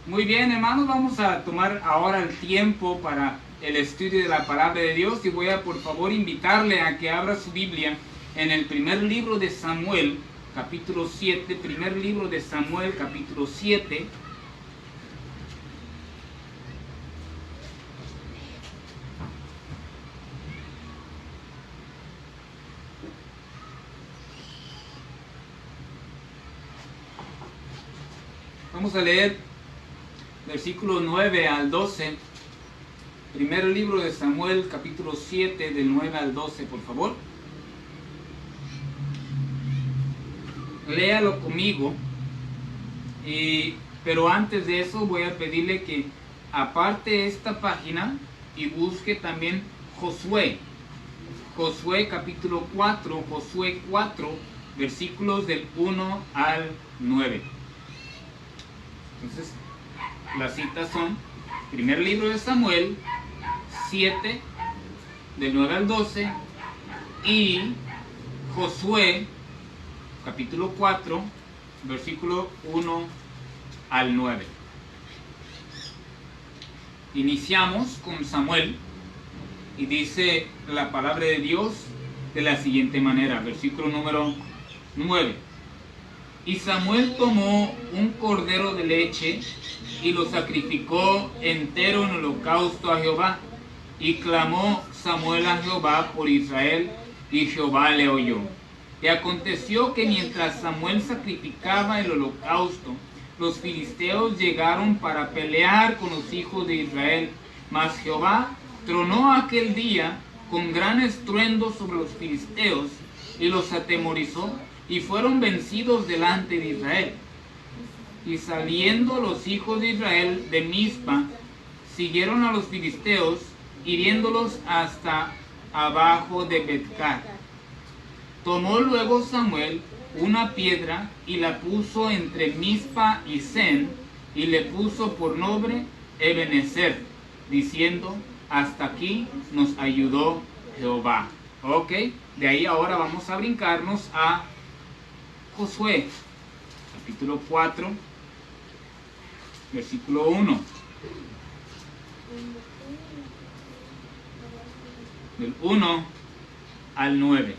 Muy bien, hermanos, vamos a tomar ahora el tiempo para el estudio de la palabra de Dios y voy a por favor invitarle a que abra su Biblia en el primer libro de Samuel, capítulo 7, primer libro de Samuel, capítulo 7. Vamos a leer versículos 9 al 12. Primer libro de Samuel, capítulo 7, del 9 al 12, por favor. Léalo conmigo. Pero antes de eso voy a pedirle que aparte esta página y busque también Josué. Josué capítulo 4, Josué 4, versículos del 1 al 9. Entonces, las citas son primer libro de Samuel 7, del 9 al 12, y Josué capítulo 4, versículo 1 al 9. Iniciamos con Samuel y dice la palabra de Dios de la siguiente manera, versículo número 9. Y Samuel tomó un cordero de leche y lo sacrificó entero en holocausto a Jehová. Y clamó Samuel a Jehová por Israel, y Jehová le oyó. Y aconteció que mientras Samuel sacrificaba el holocausto, los filisteos llegaron para pelear con los hijos de Israel. Mas Jehová tronó aquel día con gran estruendo sobre los filisteos, y los atemorizó, y fueron vencidos delante de Israel. Y saliendo los hijos de Israel de Mizpa, siguieron a los filisteos, hiriéndolos hasta abajo de Betcar. Tomó luego Samuel una piedra y la puso entre Mizpa y Sen, y le puso por nombre Ebenezer, diciendo: hasta aquí nos ayudó Jehová. Ok, de ahí ahora vamos a brincarnos a Josué, capítulo 4, versículo 1. Del 1 al 9.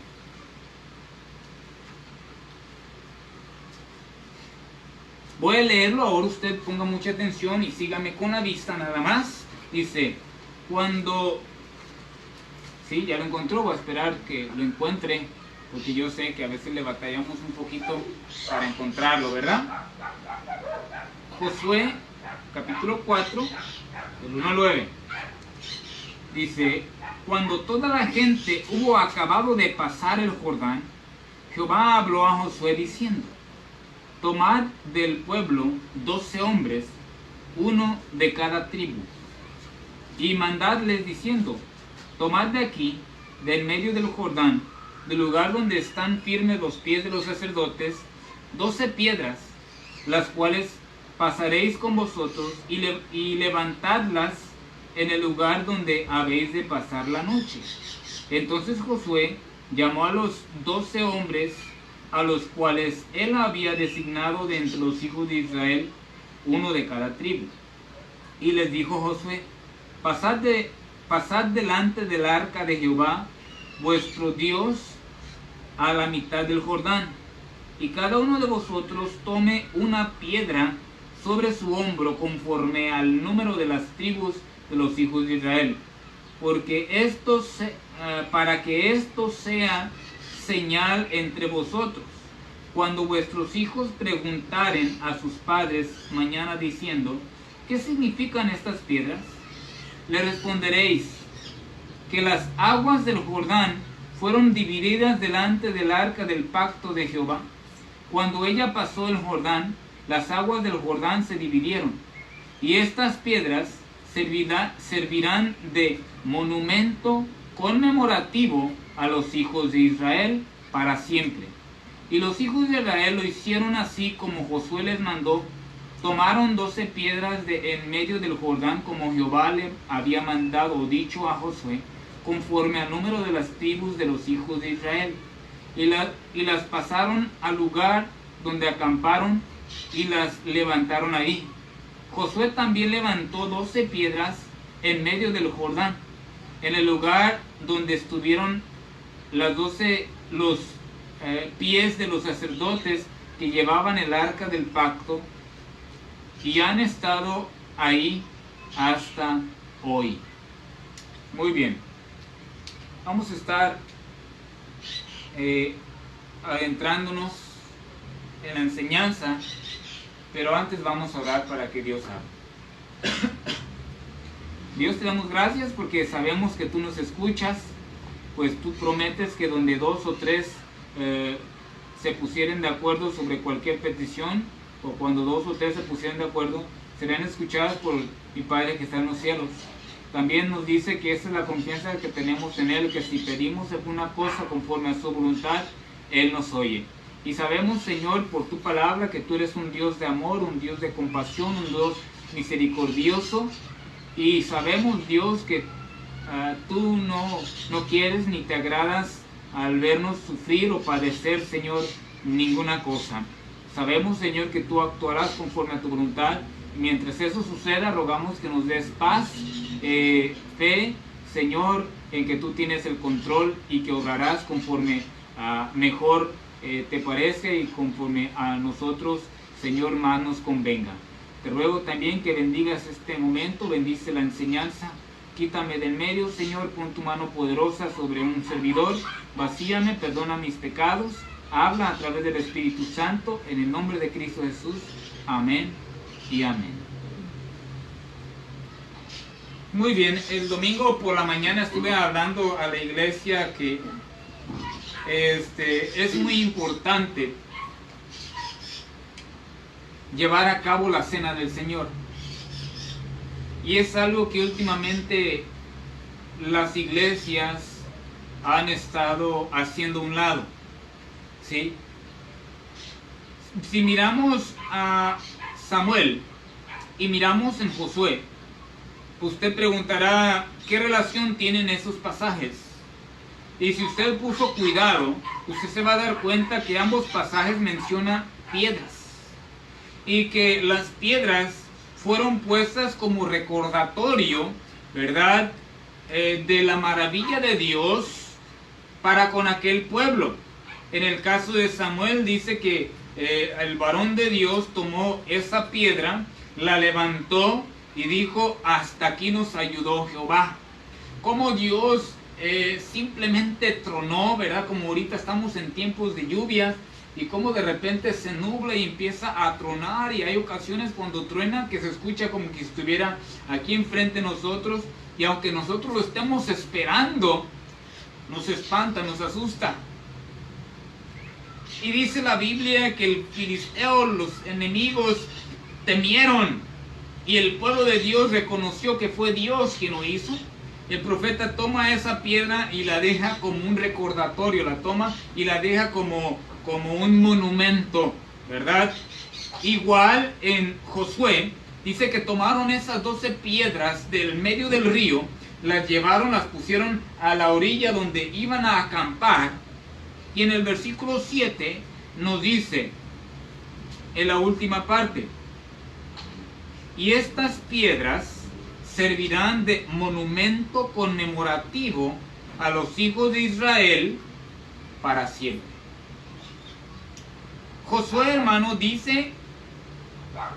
Voy a leerlo, ahora usted ponga mucha atención y sígame con la vista nada más. Dice, cuando... Sí, ya lo encontró, voy a esperar que lo encuentre, porque yo sé que a veces le batallamos un poquito para encontrarlo, ¿verdad? Josué, capítulo 4, del 1 al 9. Dice, cuando toda la gente hubo acabado de pasar el Jordán, Jehová habló a Josué diciendo: tomad del pueblo 12 hombres, uno de cada tribu, y mandadles diciendo: tomad de aquí, del medio del Jordán, del lugar donde están firmes los pies de los sacerdotes, 12 piedras, las cuales pasaréis con vosotros, y levantadlas en el lugar donde habéis de pasar la noche. Entonces Josué llamó a los 12 hombres, a los cuales él había designado de entre los hijos de Israel, uno de cada tribu. Y les dijo Josué: pasad delante del arca de Jehová, vuestro Dios, a la mitad del Jordán, y cada uno de vosotros tome una piedra sobre su hombro conforme al número de las tribus de los hijos de Israel, porque para que esto sea señal entre vosotros. Cuando vuestros hijos preguntaren a sus padres mañana diciendo: ¿qué significan estas piedras?, le responderéis que las aguas del Jordán fueron divididas delante del arca del pacto de Jehová. Cuando ella pasó el Jordán, las aguas del Jordán se dividieron, y estas piedras servirán de monumento conmemorativo a los hijos de Israel para siempre. Y los hijos de Israel lo hicieron así como Josué les mandó. Tomaron 12 piedras de en medio del Jordán, como Jehová le había mandado o dicho a Josué, conforme al número de las tribus de los hijos de Israel, y las pasaron al lugar donde acamparon y las levantaron ahí. Josué también levantó 12 piedras en medio del Jordán, en el lugar donde estuvieron los pies de los sacerdotes que llevaban el arca del pacto, y han estado ahí hasta hoy. Muy bien, vamos a estar adentrándonos en la enseñanza, pero antes vamos a orar para que Dios hable. Dios, te damos gracias porque sabemos que tú nos escuchas, pues tú prometes que donde 2 o 3 se pusieren de acuerdo sobre cualquier petición, o cuando 2 o 3 se pusieran de acuerdo, serán escuchadas por mi Padre que está en los cielos. También nos dice que esa es la confianza que tenemos en Él, que si pedimos alguna cosa conforme a su voluntad, Él nos oye. Y sabemos, Señor, por tu palabra, que tú eres un Dios de amor, un Dios de compasión, un Dios misericordioso. Y sabemos, Dios, que tú no quieres ni te agradas al vernos sufrir o padecer, Señor, ninguna cosa. Sabemos, Señor, que tú actuarás conforme a tu voluntad. Mientras eso suceda, rogamos que nos des paz, fe, Señor, en que tú tienes el control y que obrarás conforme mejor te parece y conforme a nosotros, Señor, más nos convenga. Te ruego también que bendigas este momento, bendice la enseñanza. Quítame del medio, Señor, pon tu mano poderosa sobre un servidor. Vacíame, perdona mis pecados. Habla a través del Espíritu Santo, en el nombre de Cristo Jesús. Amén y amén. Muy bien, el domingo por la mañana estuve hablando a la iglesia que es muy importante llevar a cabo la cena del Señor. Y es algo que últimamente las iglesias han estado haciendo a un lado, ¿sí? Si miramos a Samuel y miramos en Josué, usted preguntará qué relación tienen esos pasajes. Y si usted puso cuidado, usted se va a dar cuenta que ambos pasajes mencionan piedras, y que las piedras fueron puestas como recordatorio, ¿verdad?, de la maravilla de Dios para con aquel pueblo. En el caso de Samuel dice que el varón de Dios tomó esa piedra, la levantó y dijo: hasta aquí nos ayudó Jehová. Como Dios simplemente tronó, ¿verdad? Como ahorita estamos en tiempos de lluvias, y como de repente se nubla y empieza a tronar, y hay ocasiones cuando truena que se escucha como que estuviera aquí enfrente de nosotros, y aunque nosotros lo estemos esperando, nos espanta, nos asusta. Y dice la Biblia que el filisteo, los enemigos, temieron, y el pueblo de Dios reconoció que fue Dios quien lo hizo. El profeta toma esa piedra y la deja como un recordatorio, la toma y la deja como un monumento, ¿verdad? Igual en Josué, dice que tomaron esas 12 piedras del medio del río, las llevaron, las pusieron a la orilla donde iban a acampar, y en el versículo 7 nos dice, en la última parte: y estas piedras servirán de monumento conmemorativo a los hijos de Israel para siempre. Josué, hermano, dice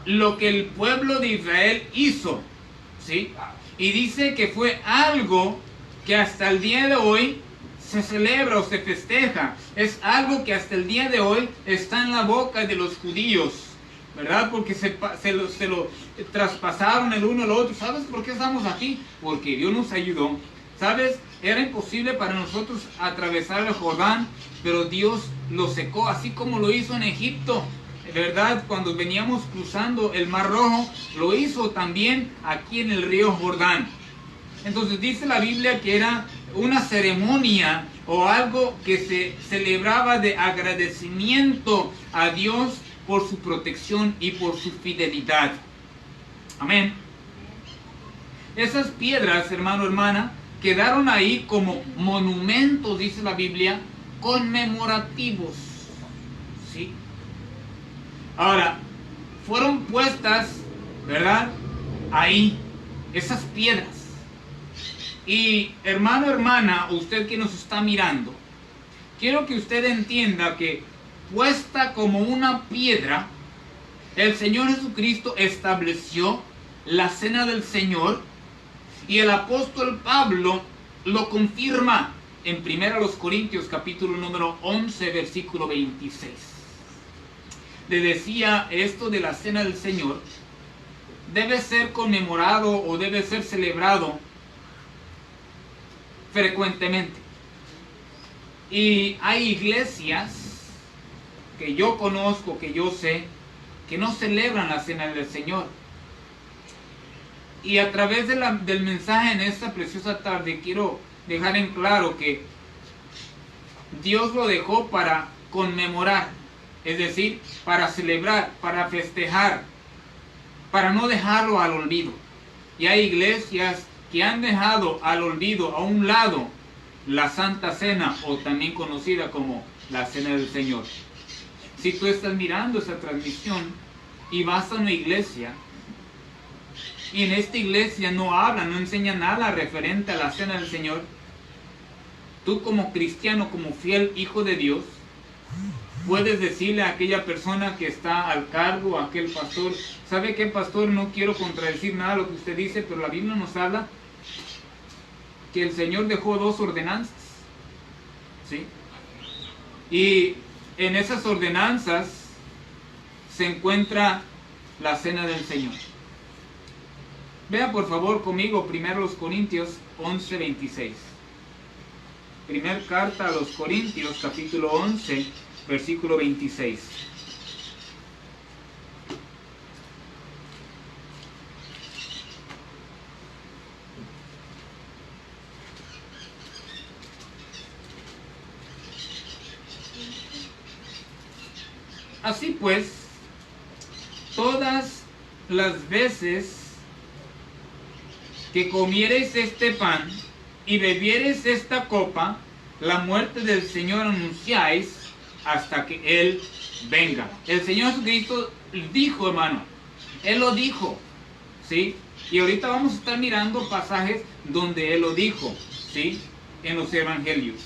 lo que el pueblo de Israel hizo, ¿sí? Y dice que fue algo que hasta el día de hoy se celebra o se festeja. Es algo que hasta el día de hoy está en la boca de los judíos, ¿verdad? Porque se lo traspasaron el uno al otro. ¿Sabes por qué estamos aquí? Porque Dios nos ayudó. ¿Sabes? Era imposible para nosotros atravesar el Jordán, pero Dios lo secó, así como lo hizo en Egipto, ¿verdad? Cuando veníamos cruzando el Mar Rojo, lo hizo también aquí en el río Jordán. Entonces dice la Biblia que era una ceremonia o algo que se celebraba de agradecimiento a Dios por su protección y por su fidelidad. Amén. Esas piedras, hermano, hermana, quedaron ahí como monumentos, dice la Biblia, conmemorativos, ¿sí? Ahora, fueron puestas, ¿verdad? Ahí, esas piedras. Y hermano, hermana, usted que nos está mirando, quiero que usted entienda que puesta como una piedra, el Señor Jesucristo estableció la cena del Señor, y el apóstol Pablo lo confirma en 1 Corintios capítulo número 11 versículo 26. Le decía, esto de la cena del Señor debe ser conmemorado o debe ser celebrado frecuentemente. Y hay iglesias que yo conozco, que yo sé, que no celebran la cena del Señor. Y a través del mensaje en esta preciosa tarde quiero dejar en claro que Dios lo dejó para conmemorar, es decir, para celebrar, para festejar, para no dejarlo al olvido. Y hay iglesias que han dejado al olvido, a un lado, la Santa Cena, o también conocida como la Cena del Señor. Si tú estás mirando esa transmisión y vas a una iglesia, y en esta iglesia no hablan, no enseñan nada referente a la Cena del Señor, tú como cristiano, como fiel hijo de Dios, puedes decirle a aquella persona que está al cargo, a aquel pastor, ¿sabe qué, pastor? No quiero contradecir nada de lo que usted dice, pero la Biblia nos habla que el Señor dejó 2 ordenanzas, ¿sí? Y en esas ordenanzas se encuentra la cena del Señor. Vea por favor conmigo 1 Corintios 11, 26. Primer carta a los Corintios, capítulo 11, versículo 26. Así pues, todas las veces que comiereis este pan y bebiereis esta copa, la muerte del Señor anunciáis hasta que Él venga. El Señor Jesucristo dijo, hermano, Él lo dijo, ¿sí? Y ahorita vamos a estar mirando pasajes donde Él lo dijo, ¿sí? En los evangelios.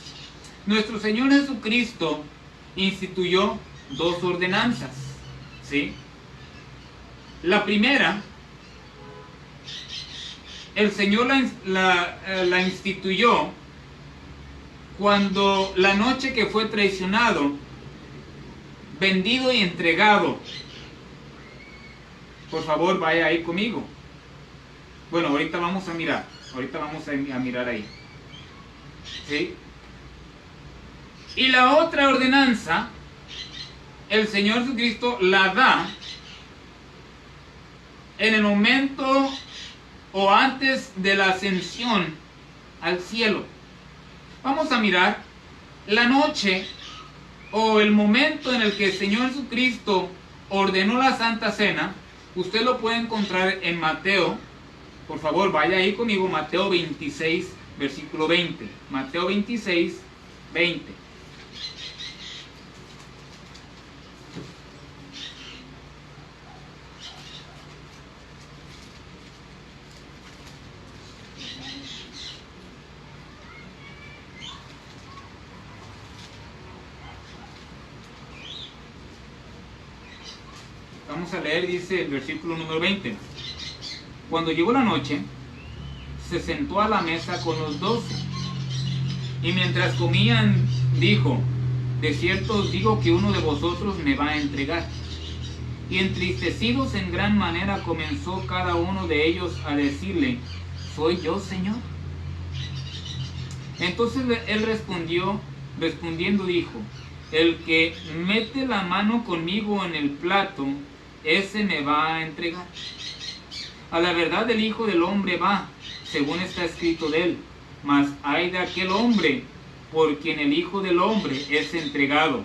Nuestro Señor Jesucristo instituyó 2 ordenanzas, ¿sí? La primera, el Señor la instituyó cuando la noche que fue traicionado, vendido y entregado. Por favor, vaya ahí conmigo. Bueno, ahorita vamos a mirar. Ahorita vamos a mirar ahí. ¿Sí? Y la otra ordenanza, el Señor Jesucristo la da en el momento o antes de la ascensión al cielo. Vamos a mirar la noche o el momento en el que el Señor Jesucristo ordenó la Santa Cena. Usted lo puede encontrar en Mateo. Por favor, vaya ahí conmigo, Mateo 26, versículo 20. Mateo 26, 20. Vamos a leer, dice el versículo número 20. Cuando llegó la noche, se sentó a la mesa con los 12. Y mientras comían, dijo, de cierto os digo que uno de vosotros me va a entregar. Y entristecidos en gran manera comenzó cada uno de ellos a decirle, ¿soy yo, Señor? Entonces él respondiendo dijo, el que mete la mano conmigo en el plato, ese me va a entregar. A la verdad el Hijo del Hombre va, según está escrito de él, mas hay de aquel hombre por quien el Hijo del Hombre es entregado.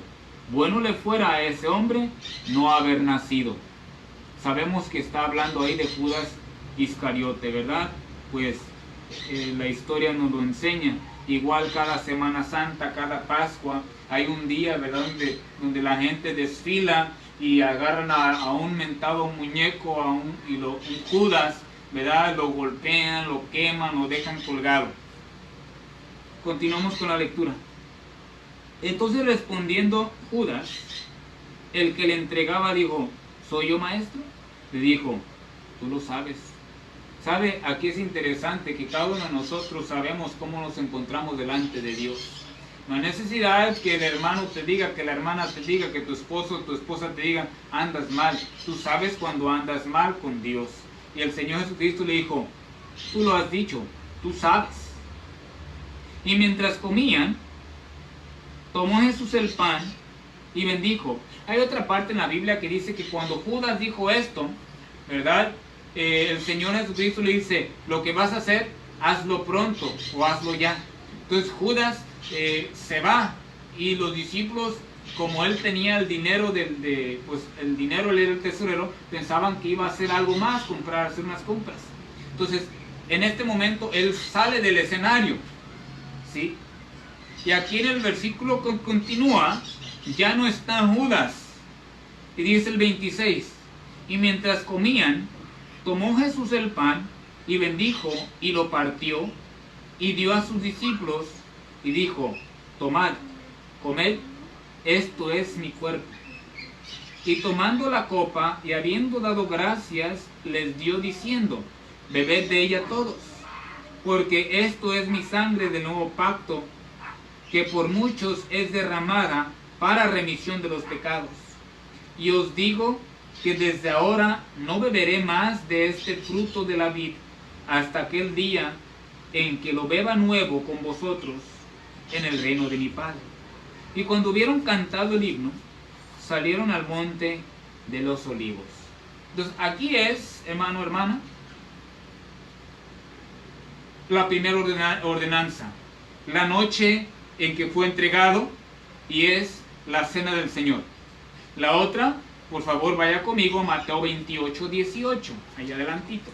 Bueno le fuera a ese hombre no haber nacido. Sabemos que está hablando ahí de Judas Iscariote, ¿verdad? Pues la historia nos lo enseña. Igual cada Semana Santa, cada Pascua, hay un día, ¿verdad?, donde la gente desfila y agarran a un mentado muñeco, un Judas, ¿verdad?, lo golpean, lo queman, lo dejan colgado. Continuamos con la lectura. Entonces respondiendo Judas, el que le entregaba, dijo: ¿soy yo, maestro? Le dijo: tú lo sabes. ¿Sabe? Aquí es interesante que cada uno de nosotros sabemos cómo nos encontramos delante de Dios. No hay necesidad que el hermano te diga, que la hermana te diga, que tu esposo o tu esposa te diga: andas mal. Tú sabes cuando andas mal con Dios. Y el Señor Jesucristo le dijo: tú lo has dicho, tú sabes. Y mientras comían, tomó Jesús el pan y bendijo. Hay otra parte en la Biblia que dice que cuando Judas dijo esto, ¿verdad?, el Señor Jesucristo le dice: lo que vas a hacer, hazlo pronto o hazlo ya. Entonces Judas se va, y los discípulos, como él tenía el dinero pues el dinero, él era el tesorero, pensaban que iba a hacer algo más, hacer unas compras. Entonces en este momento él sale del escenario, ¿sí? Y aquí en el versículo que continúa, ya no está Judas, y dice el 26: y mientras comían, tomó Jesús el pan y bendijo y lo partió y dio a sus discípulos y dijo: tomad, comed, esto es mi cuerpo. Y tomando la copa y habiendo dado gracias, les dio diciendo: bebed de ella todos, porque esto es mi sangre del nuevo pacto, que por muchos es derramada para remisión de los pecados. Y os digo que desde ahora no beberé más de este fruto de la vid hasta aquel día en que lo beba nuevo con vosotros en el reino de mi Padre. Y cuando hubieron cantado el himno, salieron al monte de los olivos. Entonces aquí es, hermano, hermana, la primera ordenanza, la noche en que fue entregado, y es la cena del Señor. La otra, por favor, vaya conmigo a Mateo 28, 18, allá adelantito.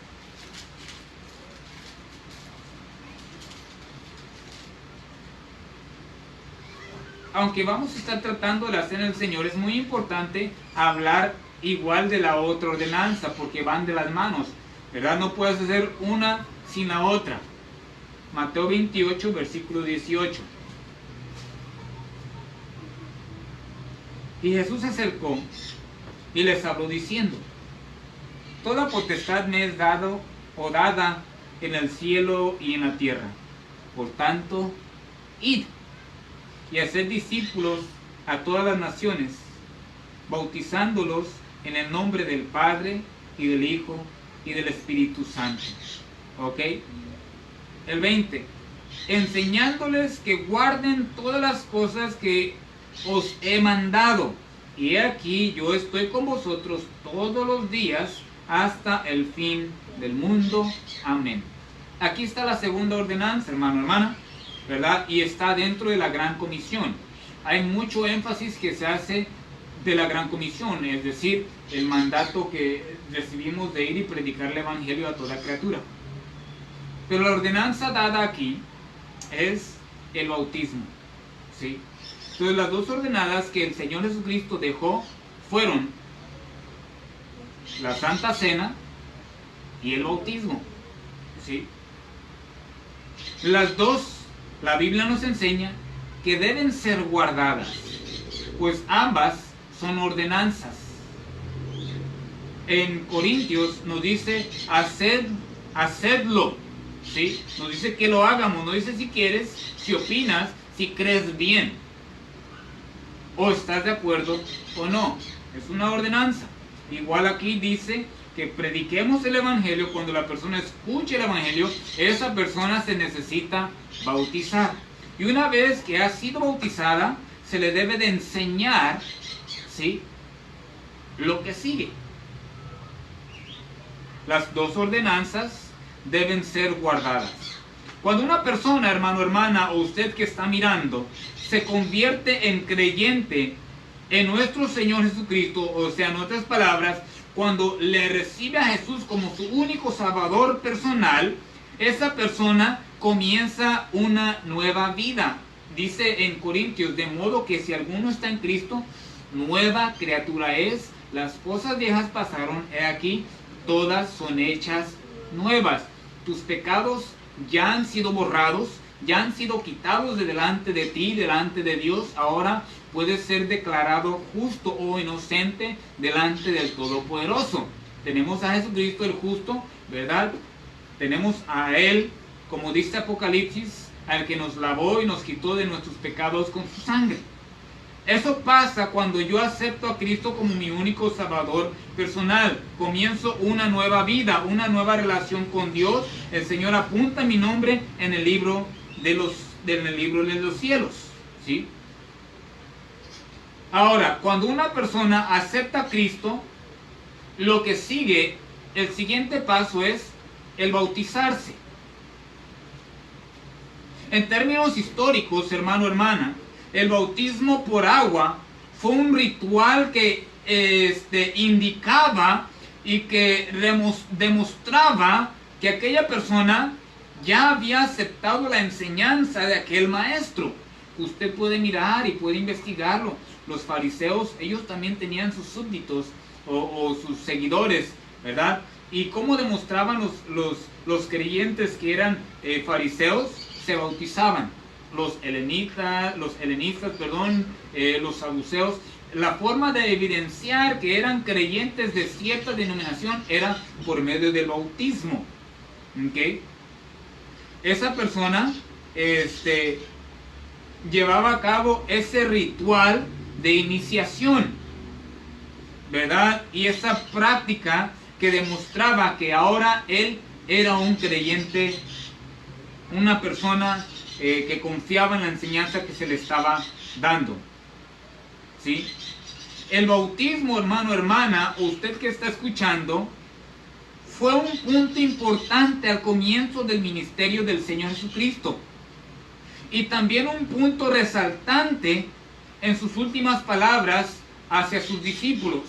Aunque vamos a estar tratando de la cena del Señor, es muy importante hablar igual de la otra ordenanza, porque van de las manos, ¿verdad? No puedes hacer una sin la otra. Mateo 28, versículo 18. Y Jesús se acercó y les habló diciendo: toda potestad me es dado o dada en el cielo y en la tierra. Por tanto, id y haced discípulos a todas las naciones, bautizándolos en el nombre del Padre y del Hijo y del Espíritu Santo. ¿Ok? El 20. Enseñándoles que guarden todas las cosas que os he mandado. Y aquí yo estoy con vosotros todos los días hasta el fin del mundo. Amén. Aquí está la segunda ordenanza, hermano, hermana, ¿verdad? Y está dentro de la Gran Comisión. Hay mucho énfasis que se hace de la Gran Comisión, es decir, el mandato que recibimos de ir y predicar el Evangelio a toda criatura. Pero la ordenanza dada aquí es el bautismo, ¿sí? Entonces las dos ordenadas que el Señor Jesucristo dejó fueron la Santa Cena y el bautismo, ¿sí? Las dos, la Biblia nos enseña que deben ser guardadas, pues ambas son ordenanzas. En Corintios nos dice: hacedlo, ¿sí? Nos dice que lo hagamos, no dice si quieres, si opinas, si crees bien, o estás de acuerdo o no. Es una ordenanza. Igual aquí dice que prediquemos el Evangelio. Cuando la persona escuche el Evangelio, esa persona se necesita bautizar. Y una vez que ha sido bautizada, se le debe de enseñar, ¿sí?, lo que sigue. Las dos ordenanzas deben ser guardadas. Cuando una persona, hermano, hermana, o usted que está mirando, se convierte en creyente en nuestro Señor Jesucristo, o sea, en otras palabras, cuando le recibe a Jesús como su único salvador personal, esa persona comienza una nueva vida. Dice en Corintios, de modo que si alguno está en Cristo, nueva criatura es. Las cosas viejas pasaron, he aquí, todas son hechas nuevas. Tus pecados ya han sido borrados, ya han sido quitados de delante de ti, delante de Dios. Ahora puedes ser declarado justo o inocente delante del Todopoderoso. Tenemos a Jesucristo el justo, ¿verdad? Tenemos a Él, como dice Apocalipsis, al que nos lavó y nos quitó de nuestros pecados con su sangre. Eso pasa cuando yo acepto a Cristo como mi único Salvador personal. Comienzo una nueva vida, una nueva relación con Dios. El Señor apunta mi nombre en el libro de los cielos, ¿sí? Ahora, cuando una persona acepta a Cristo, lo que sigue, el siguiente paso es el bautizarse. En términos históricos, hermano, hermana, el bautismo por agua fue un ritual que indicaba y que demostraba que aquella persona ya había aceptado la enseñanza de aquel maestro. Usted puede mirar y puede investigarlo. Los fariseos, ellos también tenían sus súbditos o sus seguidores, ¿verdad? ¿Y cómo demostraban los creyentes que eran fariseos? Se bautizaban. Los helenistas, los saduceos. La forma de evidenciar que eran creyentes de cierta denominación era por medio del bautismo. ¿Okay? Esa persona llevaba a cabo ese ritual de iniciación, ¿verdad? Y esa práctica que demostraba que ahora él era un creyente, una persona que confiaba en la enseñanza que se le estaba dando, ¿sí? El bautismo, hermano, hermana, usted que está escuchando, fue un punto importante al comienzo del ministerio del Señor Jesucristo. Y también un punto resaltante en sus últimas palabras hacia sus discípulos.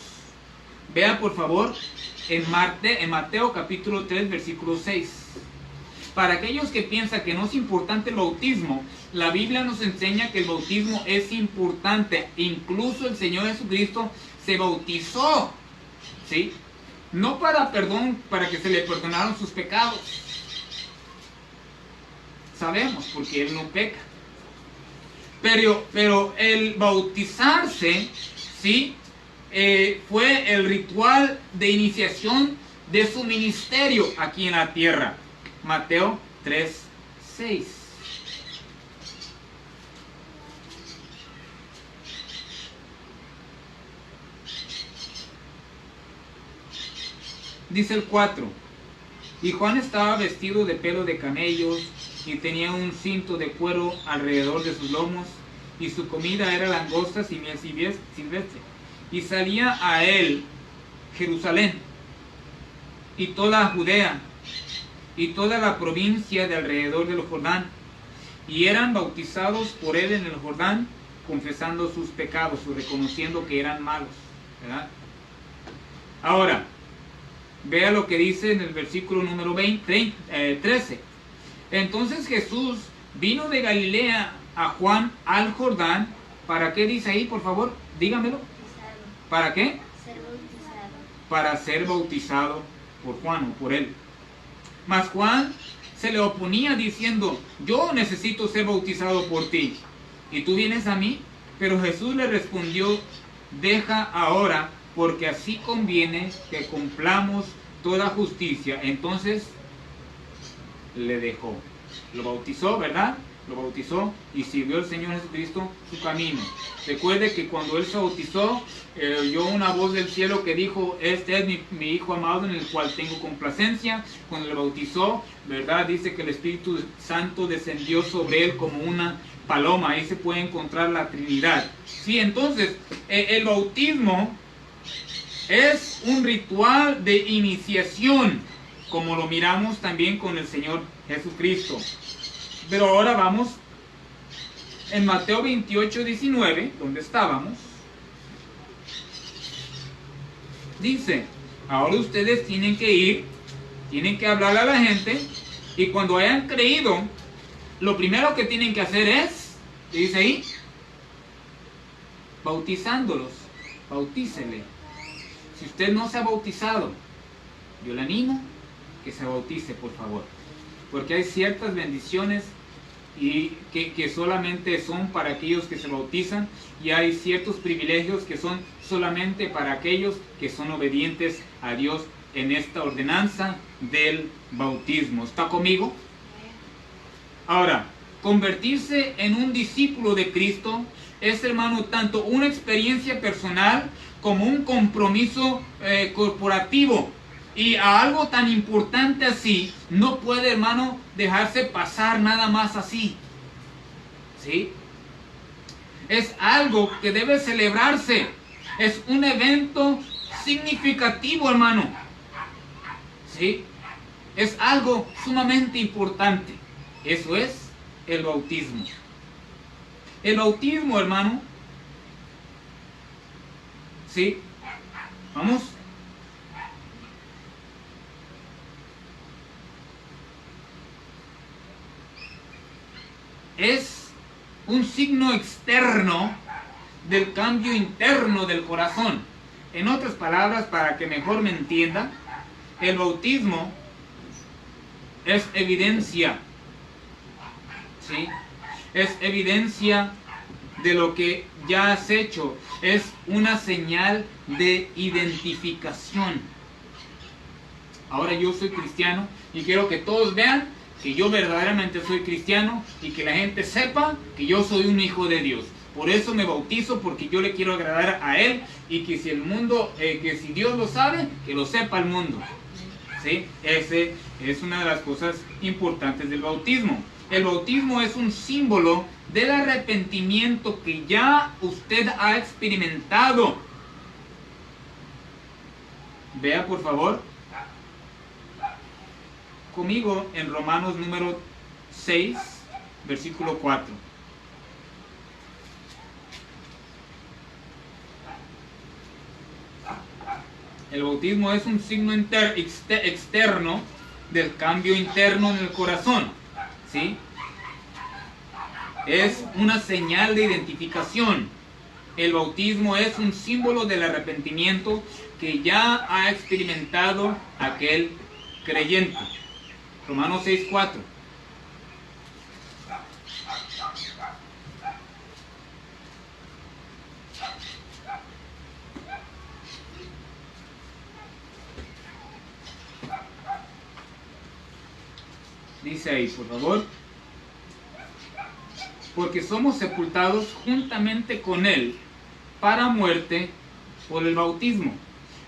Vea por favor en Mateo capítulo 3 versículo 6. Para aquellos que piensan que no es importante el bautismo, la Biblia nos enseña que el bautismo es importante. Incluso el Señor Jesucristo se bautizó, ¿sí? No para perdón, para que se le perdonaron sus pecados. Sabemos, porque Él no peca. Pero el bautizarse, ¿sí? Fue el ritual de iniciación de su ministerio aquí en la tierra. Mateo 3, 6. Dice el 4. Y Juan estaba vestido de pelo de camellos y tenía un cinto de cuero alrededor de sus lomos, y su comida era langostas y miel silvestre. Y salía a él Jerusalén y toda Judea y toda la provincia de alrededor del Jordán, y eran bautizados por él en el Jordán, confesando sus pecados o reconociendo que eran malos, ¿verdad? Ahora, vea lo que dice en el versículo número 13. Entonces Jesús vino de Galilea a Juan al Jordán. ¿Para qué dice ahí, por favor? Dígamelo. ¿Para qué? Ser bautizado. Para ser bautizado por Juan o por él. Mas Juan se le oponía diciendo: yo necesito ser bautizado por ti, ¿y tú vienes a mí? Pero Jesús le respondió: deja ahora, porque así conviene que cumplamos toda justicia. Entonces le dejó. Lo bautizó, ¿verdad? Lo bautizó y sirvió el Señor Jesucristo su camino. Recuerde que cuando él se bautizó, oyó una voz del cielo que dijo: este es mi Hijo amado en el cual tengo complacencia. Cuando le bautizó, ¿verdad? Dice que el Espíritu Santo descendió sobre él como una paloma. Ahí se puede encontrar la Trinidad. Sí, entonces, el bautismo es un ritual de iniciación, como lo miramos también con el Señor Jesucristo. Pero ahora vamos en Mateo 28, 19, donde estábamos. Dice: ahora ustedes tienen que ir, tienen que hablar a la gente, y cuando hayan creído lo primero que tienen que hacer es, ¿qué dice ahí? Bautizándolos. Bautícele. Si usted no se ha bautizado, yo le animo que se bautice, por favor. Porque hay ciertas bendiciones y que solamente son para aquellos que se bautizan, y hay ciertos privilegios que son solamente para aquellos que son obedientes a Dios en esta ordenanza del bautismo. ¿Está conmigo? Ahora, convertirse en un discípulo de Cristo es, hermano, tanto una experiencia personal como un compromiso corporativo. Y a algo tan importante así, no puede, hermano, dejarse pasar nada más así. ¿Sí? Es algo que debe celebrarse. Es un evento significativo, hermano. ¿Sí? Es algo sumamente importante. Eso es el bautismo. El bautismo, hermano. ¿Sí? Vamos. Es un signo externo del cambio interno del corazón. En otras palabras, para que mejor me entienda, el bautismo es evidencia, ¿sí? Es evidencia de lo que ya has hecho. Es una señal de identificación. Ahora yo soy cristiano y quiero que todos vean que yo verdaderamente soy cristiano y que la gente sepa que yo soy un hijo de Dios. Por eso me bautizo, porque yo le quiero agradar a Él, y que si el mundo, que si Dios lo sabe, que lo sepa el mundo. ¿Sí? Ese es una de las cosas importantes del bautismo. El bautismo es un símbolo del arrepentimiento que ya usted ha experimentado. Vea por favor conmigo en Romanos número 6, versículo 4. El bautismo es un signo externo del cambio interno en el corazón, ¿sí? Es una señal de identificación. El bautismo es un símbolo del arrepentimiento que ya ha experimentado aquel creyente. Romanos 6, 4. Dice ahí, por favor: porque somos sepultados juntamente con Él para muerte por el bautismo,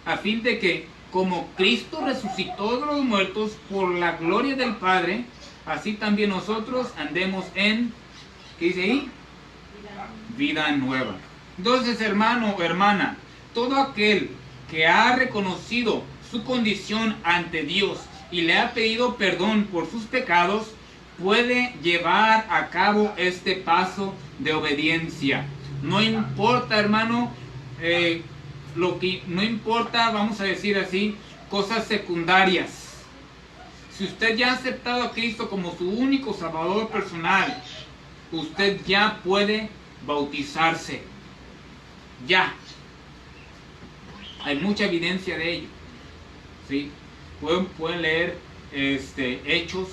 a fin de que, como Cristo resucitó de los muertos por la gloria del Padre, así también nosotros andemos en, ¿qué dice ahí? Vida nueva. Entonces, hermano o hermana, todo aquel que ha reconocido su condición ante Dios y le ha pedido perdón por sus pecados, puede llevar a cabo este paso de obediencia. No importa, hermano, no importa, vamos a decir así, cosas secundarias. Si usted ya ha aceptado a Cristo como su único Salvador personal, usted ya puede bautizarse. Ya. Hay mucha evidencia de ello. ¿Sí? Pueden leer Hechos,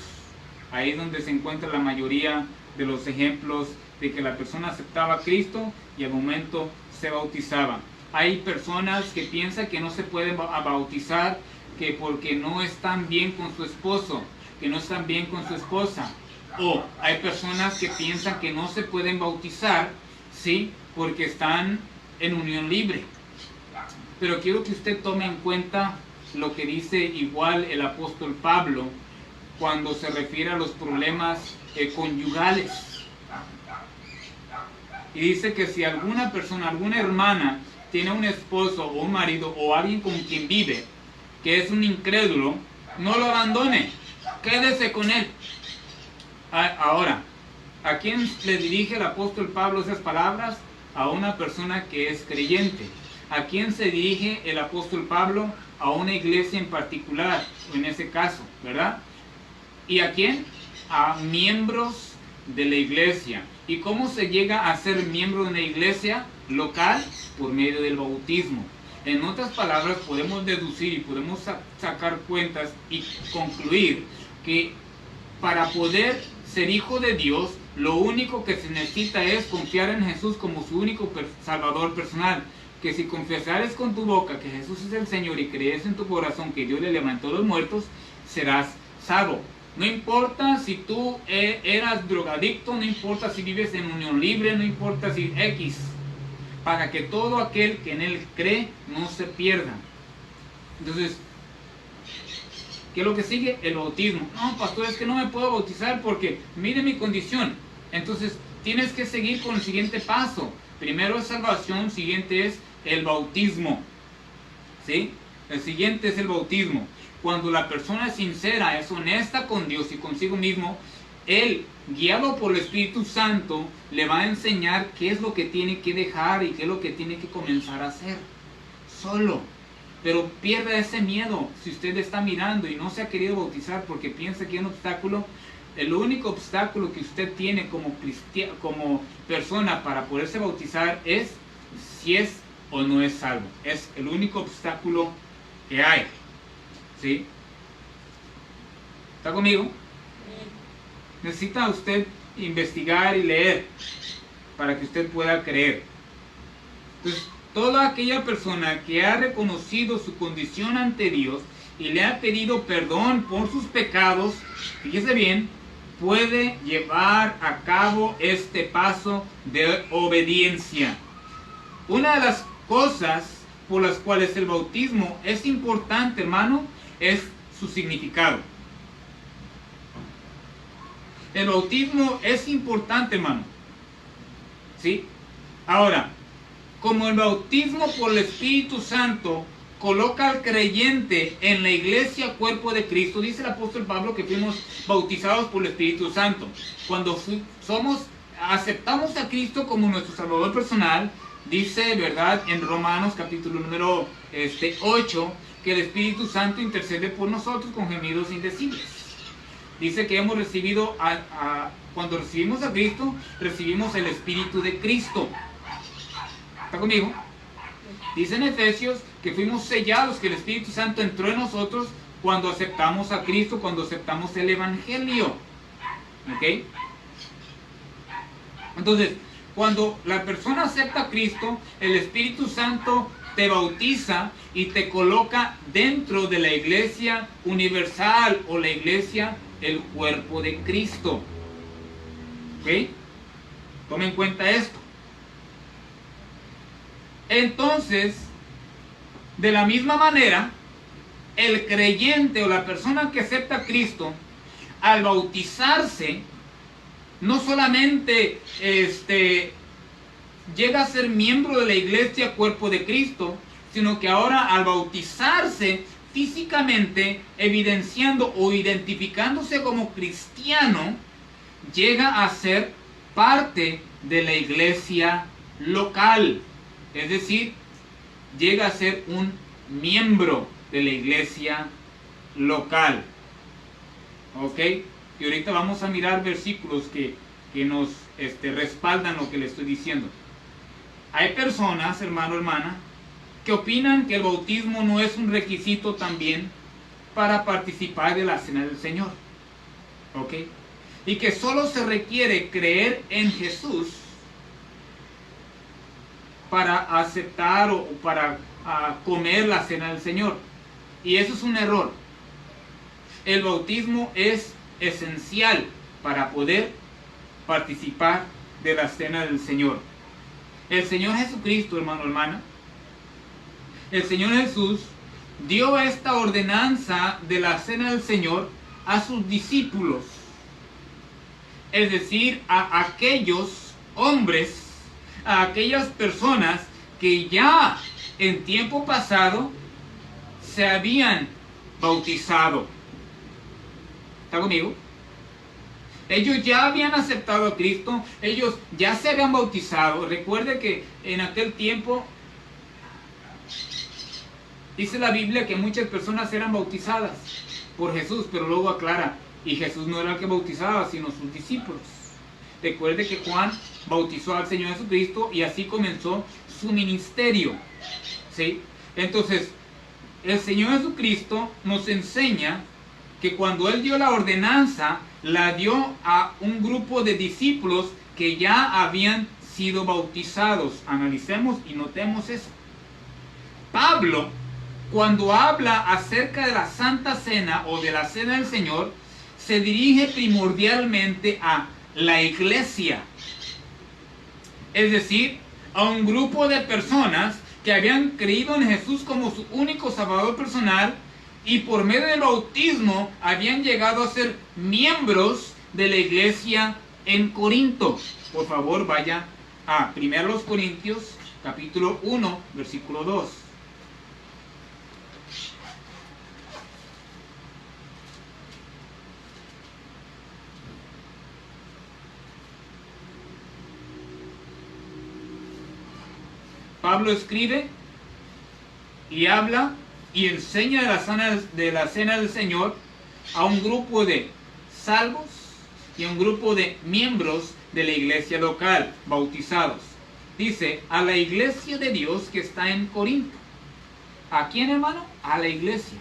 ahí es donde se encuentra la mayoría de los ejemplos de que la persona aceptaba a Cristo y al momento se bautizaba. Hay personas que piensan que no se pueden bautizar, que porque no están bien con su esposo, que no están bien con su esposa. O hay personas que piensan que no se pueden bautizar, ¿sí? Porque están en unión libre. Pero quiero que usted tome en cuenta lo que dice igual el apóstol Pablo cuando se refiere a los problemas conyugales. Y dice que si alguna persona, alguna hermana, tiene un esposo o un marido o alguien con quien vive que es un incrédulo, no lo abandone, quédese con él. Ahora, ¿a quién le dirige el apóstol Pablo esas palabras? A una persona que es creyente. ¿A quién se dirige el apóstol Pablo? A una iglesia en particular, en ese caso, ¿verdad? ¿Y a quién? A miembros de la iglesia. ¿Y cómo se llega a ser miembro de una iglesia local? Por medio del bautismo. En otras palabras, podemos deducir y podemos sacar cuentas y concluir que para poder ser hijo de Dios, lo único que se necesita es confiar en Jesús como su único salvador personal. Que si confesares con tu boca que Jesús es el Señor y crees en tu corazón que Dios le levantó a los muertos, serás salvo. No importa si tú eras drogadicto, no importa si vives en unión libre, no importa si X, para que todo aquel que en Él cree no se pierda. Entonces, ¿qué es lo que sigue? El bautismo. No, pastor, es que no me puedo bautizar porque mire mi condición. Entonces, tienes que seguir con el siguiente paso. Primero es salvación, siguiente es el bautismo. ¿Sí? El siguiente es el bautismo. Cuando la persona es sincera, es honesta con Dios y consigo mismo, Él, guiado por el Espíritu Santo, le va a enseñar qué es lo que tiene que dejar y qué es lo que tiene que comenzar a hacer. Solo. Pero pierda ese miedo. Si usted está mirando y no se ha querido bautizar porque piensa que hay un obstáculo, el único obstáculo que usted tiene como persona para poderse bautizar es si es o no es salvo. Es el único obstáculo que hay. ¿Sí? ¿Está conmigo? Necesita usted investigar y leer para que usted pueda creer. Entonces, toda aquella persona que ha reconocido su condición ante Dios y le ha pedido perdón por sus pecados, fíjese bien, puede llevar a cabo este paso de obediencia. Una de las cosas por las cuales el bautismo es importante, hermano, es su significado. El bautismo es importante, hermano. ¿Sí? Ahora, como el bautismo por el Espíritu Santo coloca al creyente en la iglesia cuerpo de Cristo, dice el apóstol Pablo que fuimos bautizados por el Espíritu Santo. Cuando aceptamos a Cristo como nuestro Salvador personal, dice, ¿verdad?, en Romanos capítulo número 8, que el Espíritu Santo intercede por nosotros con gemidos indecibles. Dice que hemos recibido, cuando recibimos a Cristo, recibimos el Espíritu de Cristo. ¿Está conmigo? Dice en Efesios que fuimos sellados, que el Espíritu Santo entró en nosotros cuando aceptamos a Cristo, cuando aceptamos el Evangelio. ¿Ok? Entonces, cuando la persona acepta a Cristo, el Espíritu Santo te bautiza y te coloca dentro de la iglesia universal o la iglesia, el cuerpo de Cristo. ¿Ok? Tome en cuenta esto. Entonces, de la misma manera, el creyente o la persona que acepta a Cristo, al bautizarse, no solamente llega a ser miembro de la iglesia cuerpo de Cristo, sino que ahora al bautizarse físicamente, evidenciando o identificándose como cristiano, llega a ser parte de la iglesia local. Es decir, llega a ser un miembro de la iglesia local. ¿Ok? Y ahorita vamos a mirar versículos que nos respaldan lo que le estoy diciendo. Hay personas, hermano, hermana, que opinan que el bautismo no es un requisito también para participar de la cena del Señor. ¿Ok? Y que solo se requiere creer en Jesús para aceptar o para comer la cena del Señor. Y eso es un error. El bautismo es esencial para poder participar de la cena del Señor. El Señor Jesucristo, hermano, hermana, el Señor Jesús dio esta ordenanza de la cena del Señor a sus discípulos, es decir, a aquellos hombres, a aquellas personas que ya en tiempo pasado se habían bautizado. ¿Está conmigo? Ellos ya habían aceptado a Cristo, ellos ya se habían bautizado. Recuerde que en aquel tiempo dice la Biblia que muchas personas eran bautizadas por Jesús, pero luego aclara, y Jesús no era el que bautizaba, sino sus discípulos. Recuerde que Juan bautizó al Señor Jesucristo y así comenzó su ministerio, ¿sí? Entonces, el Señor Jesucristo nos enseña que cuando Él dio la ordenanza, la dio a un grupo de discípulos que ya habían sido bautizados. Analicemos y notemos eso. Pablo, cuando habla acerca de la Santa Cena o de la Cena del Señor, se dirige primordialmente a la iglesia. Es decir, a un grupo de personas que habían creído en Jesús como su único salvador personal y por medio del bautismo habían llegado a ser miembros de la iglesia en Corinto. Por favor, vaya a 1 Corintios capítulo 1, versículo 2. Pablo escribe y habla y enseña de la cena del Señor a un grupo de salvos y a un grupo de miembros de la iglesia local, bautizados. Dice, a la iglesia de Dios que está en Corinto. ¿A quién, hermano? A la iglesia.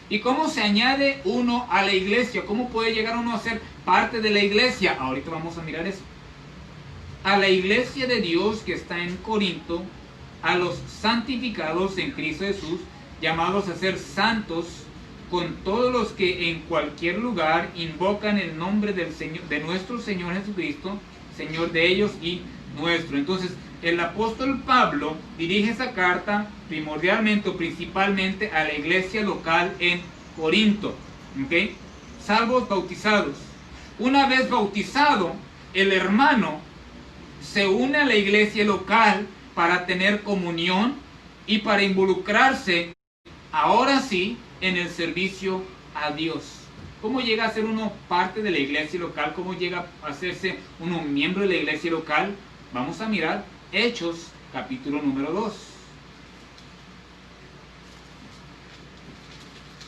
¿Y cómo se añade uno a la iglesia? ¿Cómo puede llegar uno a ser parte de la iglesia? Ahorita vamos a mirar eso. A la iglesia de Dios que está en Corinto, a los santificados en Cristo Jesús, llamados a ser santos, con todos los que en cualquier lugar invocan el nombre del Señor, de nuestro Señor Jesucristo, Señor de ellos y nuestro. Entonces, el apóstol Pablo dirige esa carta primordialmente o principalmente a la iglesia local en Corinto. ¿Ok? Salvos bautizados. Una vez bautizado, el hermano se une a la iglesia local para tener comunión y para involucrarse, ahora sí, en el servicio a Dios. ¿Cómo llega a ser uno parte de la iglesia local? ¿Cómo llega a hacerse uno miembro de la iglesia local? Vamos a mirar Hechos, capítulo número 2.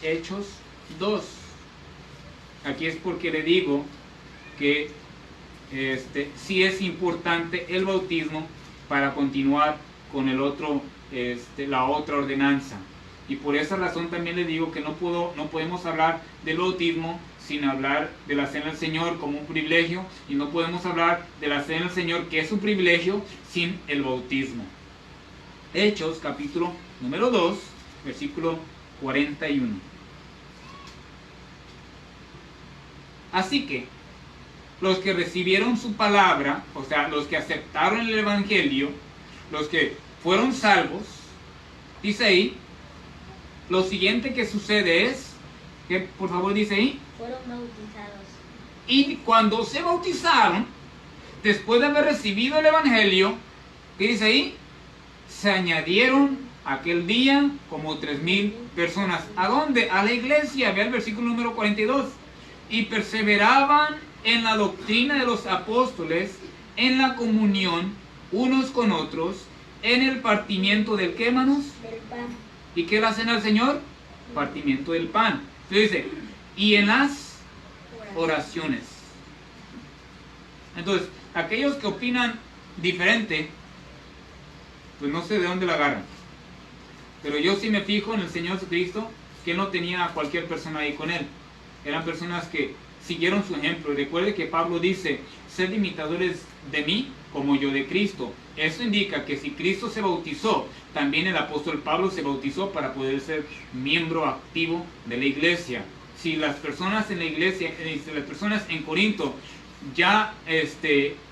Hechos 2. Aquí es porque le digo que sí es importante el bautismo para continuar con el otro, la otra ordenanza. Y por esa razón también le digo que no podemos hablar del bautismo sin hablar de la cena del Señor como un privilegio, y no podemos hablar de la cena del Señor, que es un privilegio, sin el bautismo. Hechos, capítulo número 2, versículo 41. Así que los que recibieron su palabra, o sea, los que aceptaron el evangelio, los que fueron salvos, dice ahí, lo siguiente que sucede es, que por favor dice ahí, fueron bautizados. Y cuando se bautizaron, después de haber recibido el evangelio, ¿qué dice ahí? Se añadieron aquel día como 3,000 personas. ¿A dónde? A la iglesia. Ve el versículo número 42. Y perseveraban en la doctrina de los apóstoles, en la comunión unos con otros, en el partimiento del ¿qué, hermanos? Del pan. ¿Y qué es la cena del Señor? Partimiento del pan. Entonces dice, y en las oraciones. Entonces, aquellos que opinan diferente, pues no sé de dónde la agarran. Pero yo sí me fijo en el Señor Jesucristo, que no tenía a cualquier persona ahí con Él. Eran personas que siguieron su ejemplo. Recuerde que Pablo dice, sed imitadores de mí como yo de Cristo. Eso indica que si Cristo se bautizó, también el apóstol Pablo se bautizó para poder ser miembro activo de la iglesia. Si las personas en la iglesia, si las personas en Corinto ya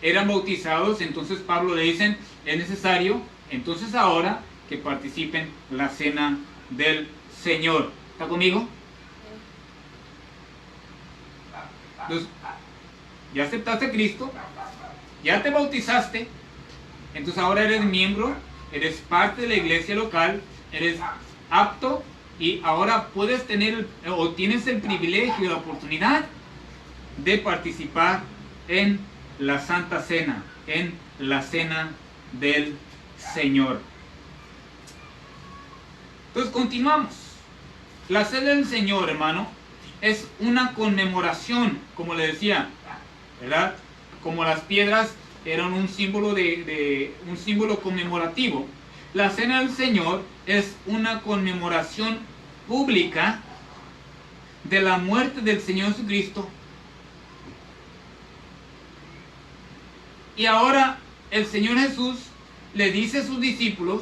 eran bautizados, entonces Pablo le dicen, es necesario, entonces ahora que participen la cena del Señor. ¿Está conmigo? Entonces, ya aceptaste a Cristo, ya te bautizaste, entonces ahora eres miembro, eres parte de la iglesia local, eres apto y ahora puedes tener o tienes el privilegio, la oportunidad de participar en la Santa Cena, en la Cena del Señor. Entonces continuamos. La Cena del Señor, hermano, es una conmemoración, como le decía, ¿verdad? como las piedras eran un símbolo un símbolo conmemorativo, la cena del Señor es una conmemoración pública de la muerte del Señor Jesucristo. Y ahora el Señor Jesús le dice a sus discípulos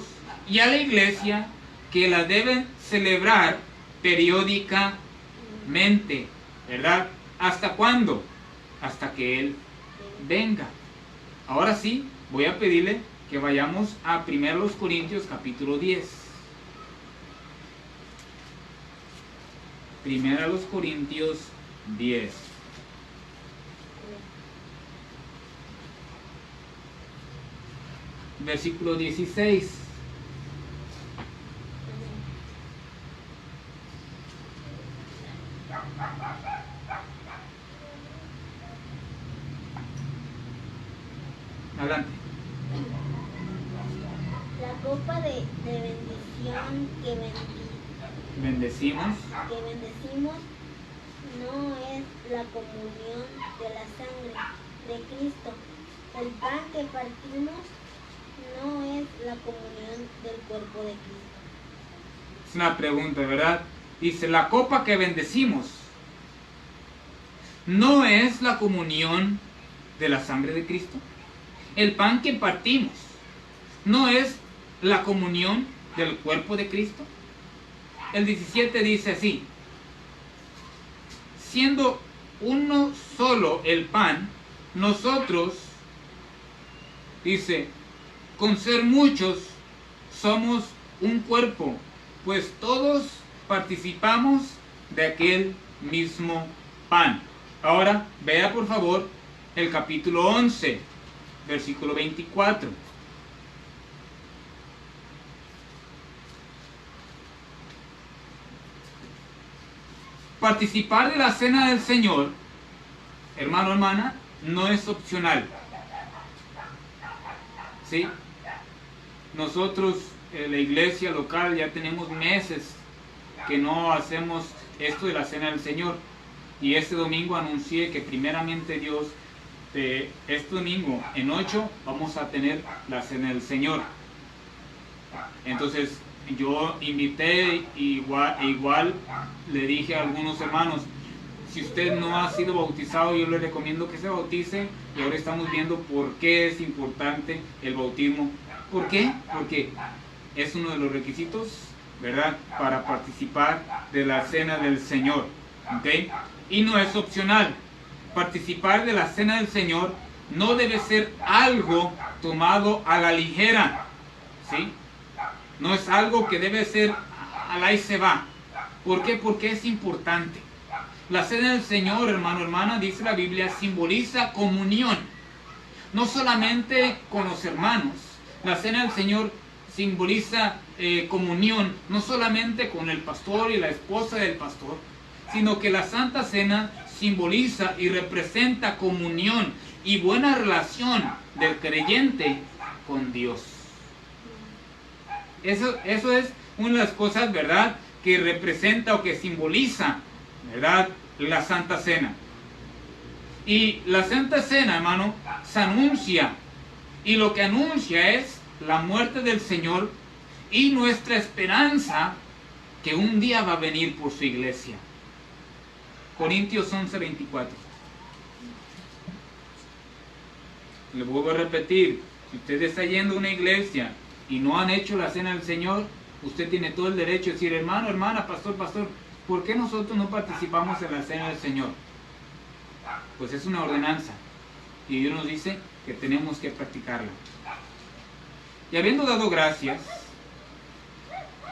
y a la iglesia que la deben celebrar periódicamente, ¿verdad? ¿Hasta cuándo? Hasta que Él venga. Ahora sí, voy a pedirle que vayamos a 1 Corintios capítulo 10. 1 Corintios 10. Versículo 16. Adelante. La copa de bendición Bendecimos. no es la comunión de la sangre de Cristo. El pan que partimos no es la comunión del cuerpo de Cristo. Es una pregunta, ¿verdad? Dice, la copa que bendecimos no es la comunión de la sangre de Cristo. El pan que partimos no es la comunión del cuerpo de Cristo. El 17 dice así: siendo uno solo el pan, nosotros, dice, con ser muchos, somos un cuerpo, pues todos participamos de aquel mismo pan. Ahora, vea por favor el capítulo 11, versículo 24. Participar de la cena del Señor, hermano, hermana, no es opcional. ¿Sí? Nosotros, la iglesia local, ya tenemos meses que no hacemos esto de la cena del Señor. Y este domingo anuncié que primeramente Dios, este domingo en 8 vamos a tener la cena del Señor. Entonces yo invité, igual le dije a algunos hermanos, si usted no ha sido bautizado, yo le recomiendo que se bautice. Y ahora estamos viendo por qué es importante el bautismo. ¿Por qué? Porque es uno de los requisitos, ¿verdad?, para participar de la cena del Señor. ¿Ok? Y no es opcional. Participar de la cena del Señor no debe ser algo tomado a la ligera. ¿Sí? No es algo que debe ser al ahí se va. ¿Por qué? Porque es importante. La cena del Señor, hermano, hermana, dice la Biblia, simboliza comunión. No solamente con los hermanos. La cena del Señor simboliza comunión, no solamente con el pastor y la esposa del pastor, sino que la Santa Cena simboliza y representa comunión y buena relación del creyente con Dios. Eso es una de las cosas, ¿verdad?, que representa o que simboliza, ¿verdad?, la Santa Cena. Y la Santa Cena, hermano, se anuncia, y lo que anuncia es la muerte del Señor y nuestra esperanza que un día va a venir por su iglesia. Corintios 11:24. Le vuelvo a repetir, si usted está yendo a una iglesia y no han hecho la cena del Señor, usted tiene todo el derecho de decir, hermano, hermana, pastor, ¿por qué nosotros no participamos en la cena del Señor? Pues es una ordenanza y Dios nos dice que tenemos que practicarla. Y habiendo dado gracias,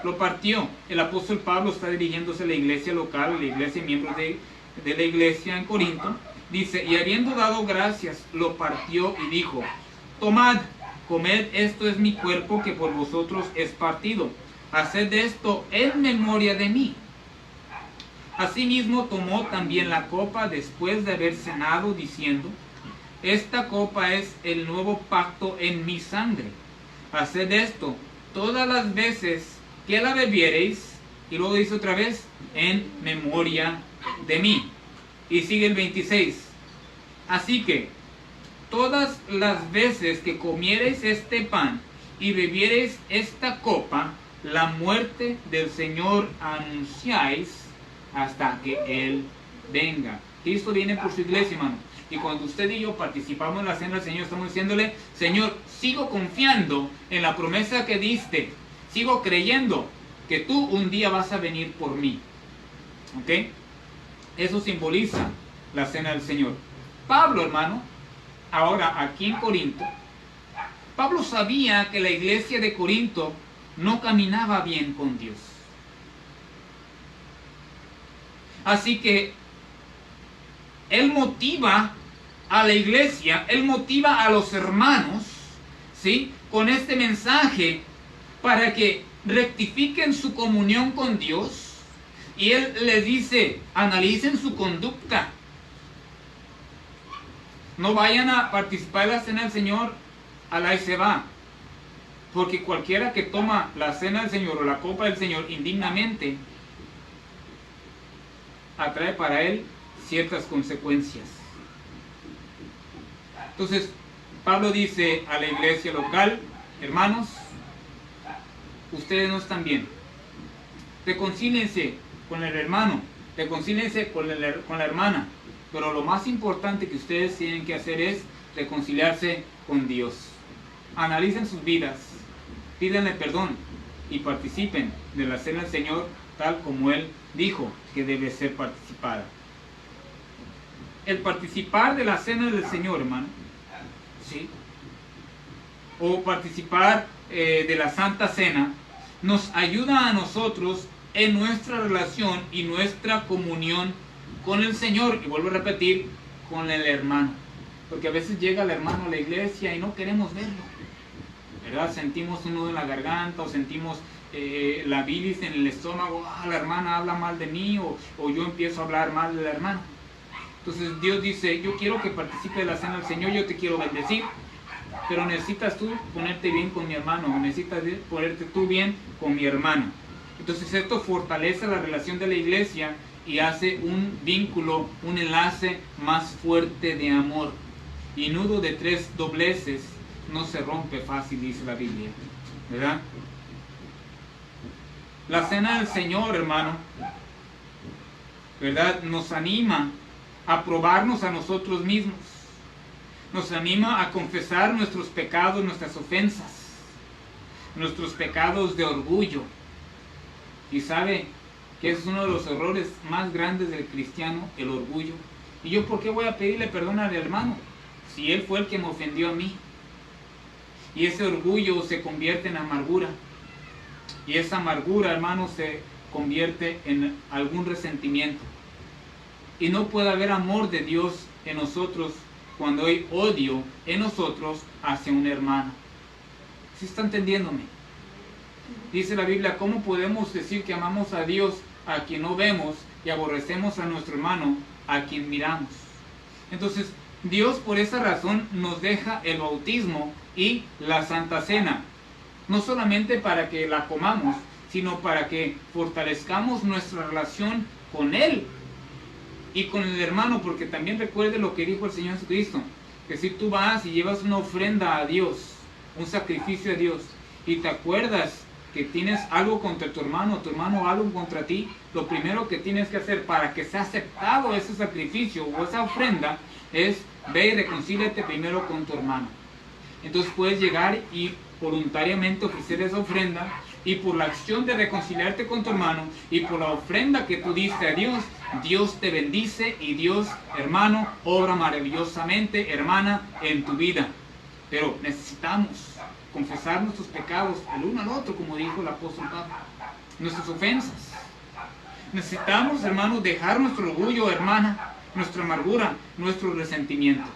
lo partió. El apóstol Pablo está dirigiéndose a la iglesia local, a la iglesia, miembros de la iglesia en Corinto. Dice, y habiendo dado gracias, lo partió y dijo, tomad, comed, esto es mi cuerpo que por vosotros es partido. Haced esto en memoria de mí. Asimismo tomó también la copa después de haber cenado, diciendo, esta copa es el nuevo pacto en mi sangre. Haced esto todas las veces que la bebiereis, y luego dice otra vez, en memoria de mí. Y sigue el 26. Así que, todas las veces que comiereis este pan y bebiereis esta copa, la muerte del Señor anunciáis hasta que Él venga. Cristo viene por su iglesia, hermano. Y cuando usted y yo participamos en la cena del Señor, estamos diciéndole: Señor, sigo confiando en la promesa que diste. Sigo creyendo que tú un día vas a venir por mí. ¿Ok? Eso simboliza la cena del Señor. Pablo, hermano, ahora aquí en Corinto, Pablo sabía que la iglesia de Corinto no caminaba bien con Dios. Así que él motiva a la iglesia, él motiva a los hermanos, ¿sí?, con este mensaje para que rectifiquen su comunión con Dios. Y él les dice: analicen su conducta. No vayan a participar en la cena del Señor a la y se va. Porque cualquiera que toma la cena del Señor o la copa del Señor indignamente, atrae para él ciertas consecuencias. Entonces, Pablo dice a la iglesia local: hermanos, ustedes no están bien. Reconcíliense con el hermano, reconcíliense con la hermana. Pero lo más importante que ustedes tienen que hacer es reconciliarse con Dios. Analicen sus vidas, pídanle perdón y participen de la cena del Señor tal como Él dijo que debe ser participada. El participar de la cena del Señor, hermano, ¿sí?, o participar de la Santa Cena, nos ayuda a nosotros en nuestra relación y nuestra comunión con el Señor. Y vuelvo a repetir, con el hermano. Porque a veces llega el hermano a la iglesia y no queremos verlo, ¿verdad? Sentimos un nudo en la garganta, o sentimos la bilis en el estómago. La hermana habla mal de mí, o yo empiezo a hablar mal del hermano. Entonces Dios dice: yo quiero que participe de la cena del Señor, yo te quiero bendecir, pero necesitas tú ponerte bien con mi hermano, necesitas ponerte tú bien con mi hermana. Entonces esto fortalece la relación de la iglesia y hace un vínculo, un enlace más fuerte de amor. Y nudo de 3 dobleces no se rompe fácil, dice la Biblia, ¿verdad? La cena del Señor, hermano, ¿verdad?, nos anima a probarnos a nosotros mismos. Nos anima a confesar nuestros pecados, nuestras ofensas, nuestros pecados de orgullo. Y sabe que es uno de los errores más grandes del cristiano, el orgullo. ¿Y yo por qué voy a pedirle perdón al hermano si él fue el que me ofendió a mí? Y ese orgullo se convierte en amargura. Y esa amargura, hermano, se convierte en algún resentimiento. Y no puede haber amor de Dios en nosotros cuando hay odio en nosotros hacia un hermano. ¿Sí está entendiéndome? Dice la Biblia: ¿cómo podemos decir que amamos a Dios a quien no vemos y aborrecemos a nuestro hermano a quien miramos? Entonces, Dios por esa razón nos deja el bautismo y la Santa Cena. No solamente para que la comamos, sino para que fortalezcamos nuestra relación con Él y con el hermano. Porque también recuerde lo que dijo el Señor Jesucristo, que si tú vas y llevas una ofrenda a Dios, un sacrificio a Dios, y te acuerdas que tienes algo contra tu hermano algo contra ti, lo primero que tienes que hacer para que sea aceptado ese sacrificio o esa ofrenda es: ve y reconcíliate primero con tu hermano. Entonces puedes llegar y voluntariamente ofrecer esa ofrenda, y por la acción de reconciliarte con tu hermano y por la ofrenda que tú diste a Dios, Dios te bendice y Dios, hermano, obra maravillosamente, hermana, en tu vida. Pero necesitamos confesar nuestros pecados el uno al otro, como dijo el apóstol Pablo, nuestras ofensas. Necesitamos, hermanos, dejar nuestro orgullo, hermana, nuestra amargura, nuestro resentimiento.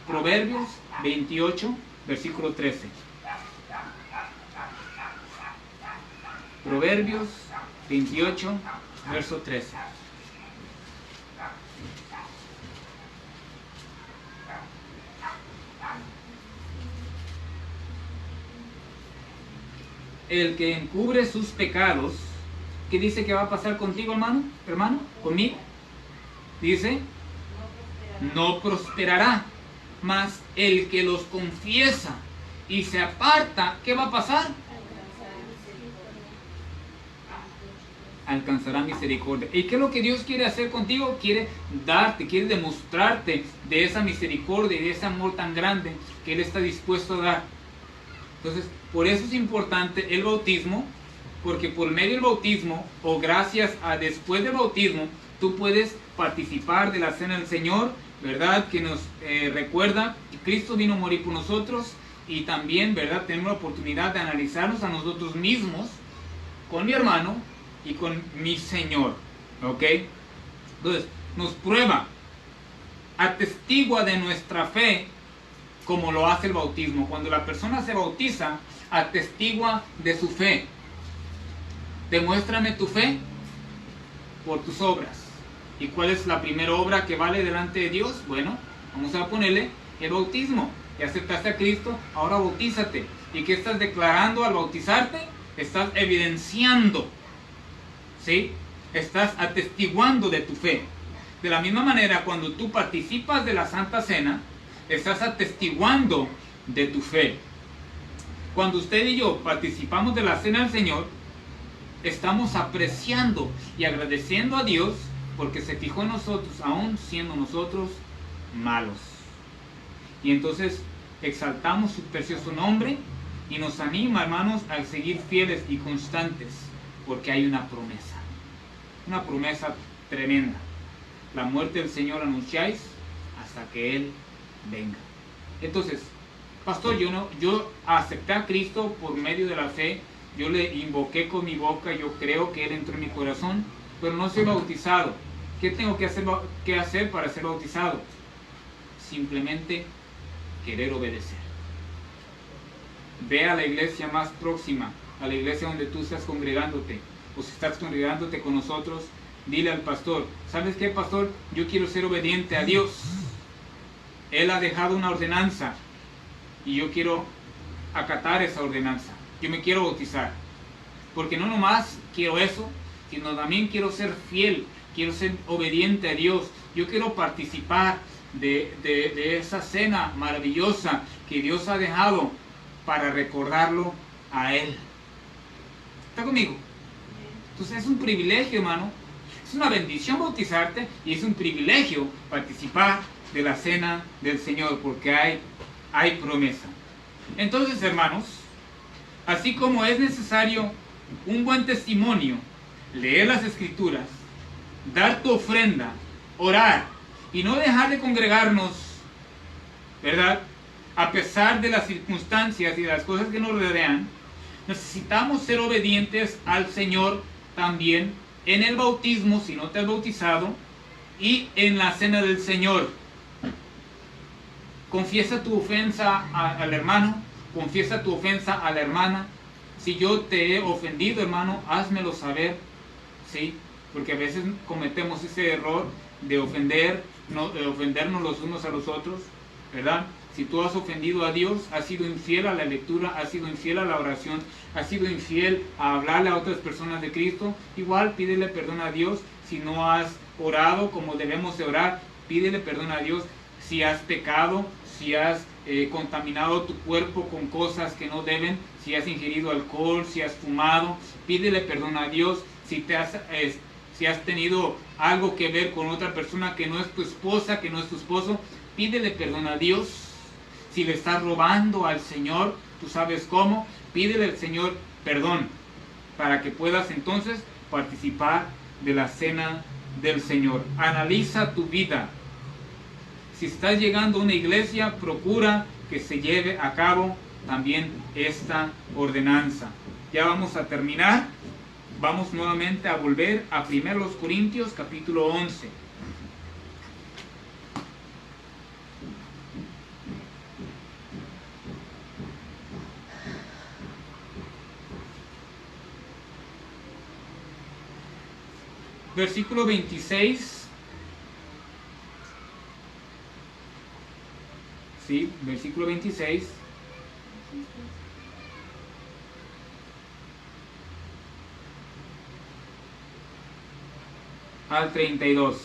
Proverbios 28, versículo 13. Proverbios 28, verso 13. El que encubre sus pecados, ¿qué dice que va a pasar contigo, hermano? ¿Conmigo? Dice, no prosperará. Mas el que los confiesa y se aparta, ¿qué va a pasar? Alcanzará misericordia. ¿Y qué es lo que Dios quiere hacer contigo? Quiere darte, quiere demostrarte de esa misericordia y de ese amor tan grande que Él está dispuesto a dar. Entonces, por eso es importante el bautismo, porque por medio del bautismo, o gracias a después del bautismo, tú puedes participar de la cena del Señor, ¿verdad? Que nos recuerda que Cristo vino a morir por nosotros, y también, ¿verdad? Tenemos la oportunidad de analizarnos a nosotros mismos, con mi hermano y con mi Señor, ¿ok? Entonces, nos prueba, atestigua de nuestra fe, como lo hace el bautismo. Cuando la persona se bautiza, atestigua de su fe. Demuéstrame tu fe por tus obras. ¿Y cuál es la primera obra que vale delante de Dios? Bueno, vamos a ponerle el bautismo. Ya aceptaste a Cristo, ahora bautízate. ¿Y qué estás declarando al bautizarte? Estás evidenciando, ¿sí? Estás atestiguando de tu fe. De la misma manera, cuando tú participas de la Santa Cena, estás atestiguando de tu fe. Cuando usted y yo participamos de la Cena del Señor, estamos apreciando y agradeciendo a Dios porque se fijó en nosotros, aún siendo nosotros malos. Y entonces exaltamos su precioso nombre y nos anima, hermanos, a seguir fieles y constantes, porque hay una promesa tremenda. La muerte del Señor anunciáis hasta que Él venga. Entonces, pastor, yo acepté a Cristo por medio de la fe, yo le invoqué con mi boca, yo creo que Él entró en mi corazón, pero no soy bautizado. ¿Qué tengo que hacer para ser bautizado? Simplemente querer obedecer. Ve a la iglesia más próxima, a la iglesia donde tú estás congregándote, o si estás congregándote con nosotros, dile al pastor, ¿sabes qué, pastor? Yo quiero ser obediente a Dios. Él ha dejado una ordenanza y yo quiero acatar esa ordenanza. Yo me quiero bautizar. Porque no nomás quiero eso, sino también quiero ser fiel, quiero ser obediente a Dios. Yo quiero participar de esa cena maravillosa que Dios ha dejado para recordarlo a Él. ¿Está conmigo? Entonces es un privilegio, hermano. Es una bendición bautizarte y es un privilegio participar de la cena del Señor, porque hay promesa. Entonces, hermanos, así como es necesario un buen testimonio, leer las Escrituras, dar tu ofrenda, orar y no dejar de congregarnos, ¿verdad? A pesar de las circunstancias y de las cosas que nos rodean, necesitamos ser obedientes al Señor también en el bautismo, si no te has bautizado, y en la cena del Señor. Confiesa tu ofensa al hermano, confiesa tu ofensa a la hermana. Si yo te he ofendido, hermano, házmelo saber, ¿sí? Porque a veces cometemos ese error de ofendernos los unos a los otros, ¿verdad? Si tú has ofendido a Dios, has sido infiel a la lectura, has sido infiel a la oración, has sido infiel a hablarle a otras personas de Cristo, igual pídele perdón a Dios. Si no has orado como debemos de orar, pídele perdón a Dios. Si has pecado, si has contaminado tu cuerpo con cosas que no deben, si has ingerido alcohol, si has fumado, pídele perdón a Dios. Si has tenido algo que ver con otra persona que no es tu esposa, que no es tu esposo, pídele perdón a Dios. Si le estás robando al Señor, tú sabes cómo, pídele al Señor perdón, para que puedas entonces participar de la cena del Señor. Analiza tu vida. Si estás llegando a una iglesia, procura que se lleve a cabo también esta ordenanza. Ya vamos a terminar. Vamos nuevamente a volver a 1 Corintios capítulo 11. Versículo 26. Sí, versículo 26. Al 32.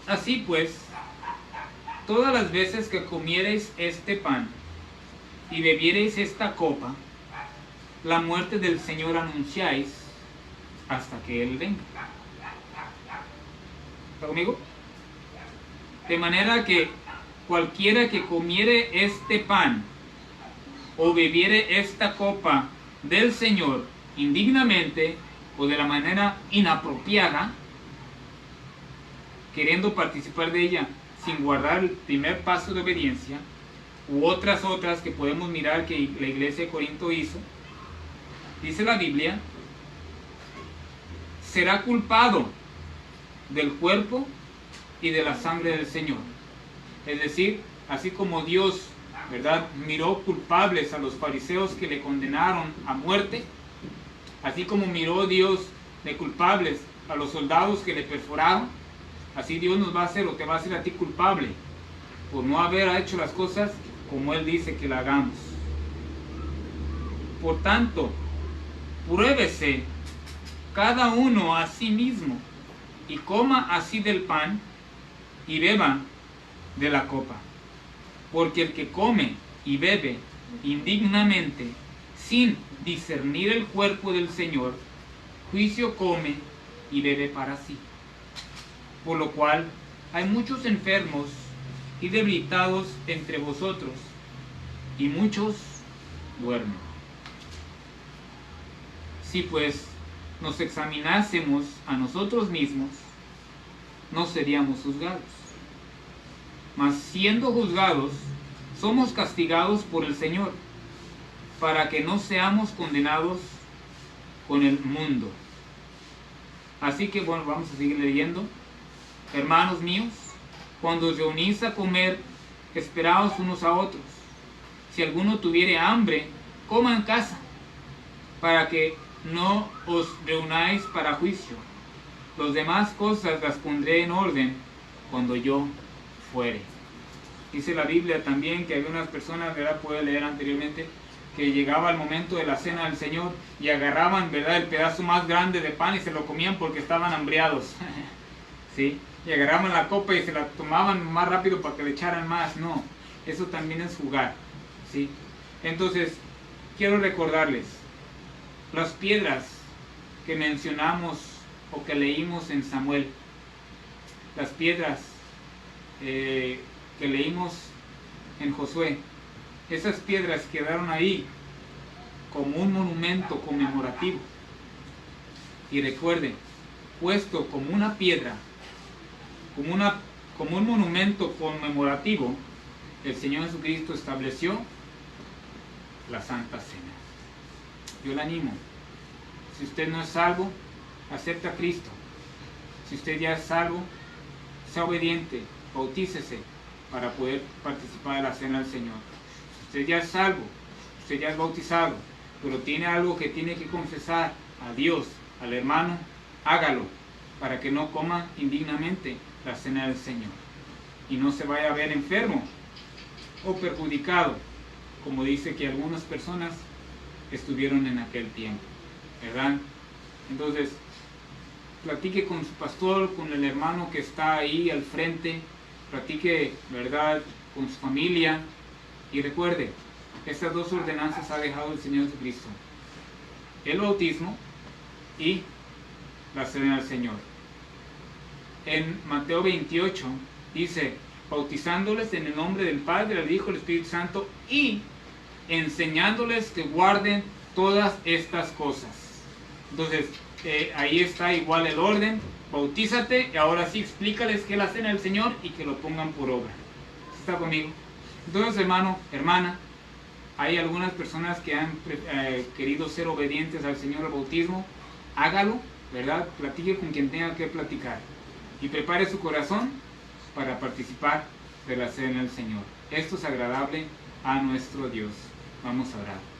Así pues, todas las veces que comiereis este pan y bebiereis esta copa, la muerte del Señor anunciáis hasta que Él venga. ¿Está conmigo? De manera que cualquiera que comiere este pan o bebiere esta copa del Señor indignamente o de la manera inapropiada, queriendo participar de ella sin guardar el primer paso de obediencia, u otras que podemos mirar que la iglesia de Corinto hizo, dice la Biblia, será culpado del cuerpo y de la sangre del Señor. Es decir, así como Dios, ¿verdad?, miró culpables a los fariseos que le condenaron a muerte, así como miró Dios de culpables a los soldados que le perforaron, así Dios nos va a hacer o te va a hacer a ti culpable por no haber hecho las cosas como Él dice que la hagamos. Por tanto, pruébese cada uno a sí mismo y coma así del pan y beba de la copa. Porque el que come y bebe indignamente sin discernir el cuerpo del Señor, juicio come y bebe para sí. Por lo cual hay muchos enfermos y debilitados entre vosotros, y muchos duermen. Si pues nos examinásemos a nosotros mismos, no seríamos juzgados. Mas siendo juzgados, somos castigados por el Señor, para que no seamos condenados con el mundo. Así que bueno, vamos a seguir leyendo. Hermanos míos, cuando os reunís a comer, esperaos unos a otros. Si alguno tuviere hambre, coma en casa, para que no os reunáis para juicio. Las demás cosas las pondré en orden cuando yo fuere. Dice la Biblia también que había unas personas, ¿verdad?, pude leer anteriormente, que llegaba el momento de la cena del Señor y agarraban, ¿verdad?, el pedazo más grande de pan y se lo comían porque estaban hambriados. ¿Sí? Y agarraban la copa y se la tomaban más rápido para que le echaran más. No, eso también es jugar. ¿Sí? Entonces, quiero recordarles, las piedras que mencionamos o que leímos en Samuel, las piedras que leímos en Josué, esas piedras quedaron ahí como un monumento conmemorativo. Y recuerden, puesto como una piedra, como un monumento conmemorativo, el Señor Jesucristo estableció la Santa Cena. Yo le animo, si usted no es salvo, acepta a Cristo. Si usted ya es salvo, sea obediente, bautícese para poder participar de la Cena del Señor. Si usted ya es salvo, usted ya es bautizado, pero tiene algo que tiene que confesar a Dios, al hermano, hágalo, para que no coma indignamente la Cena del Señor y no se vaya a ver enfermo o perjudicado, como dice que algunas personas estuvieron en aquel tiempo, ¿verdad? Entonces, platique con su pastor, con el hermano que está ahí al frente, platique, ¿verdad?, con su familia, y recuerde, estas dos ordenanzas ha dejado el Señor Jesucristo: el bautismo y la Cena del Señor. En Mateo 28 dice, bautizándoles en el nombre del Padre, del Hijo y del Espíritu Santo, y enseñándoles que guarden todas estas cosas. Entonces, ahí está igual el orden: bautízate, y ahora sí explícales qué es la Cena del Señor y que lo pongan por obra. ¿Está conmigo? Entonces, hermano, hermana, hay algunas personas que han querido ser obedientes al Señor al bautismo. Hágalo, ¿verdad? Platique con quien tenga que platicar y prepare su corazón para participar de la Cena del Señor. Esto es agradable a nuestro Dios. Vamos a orar.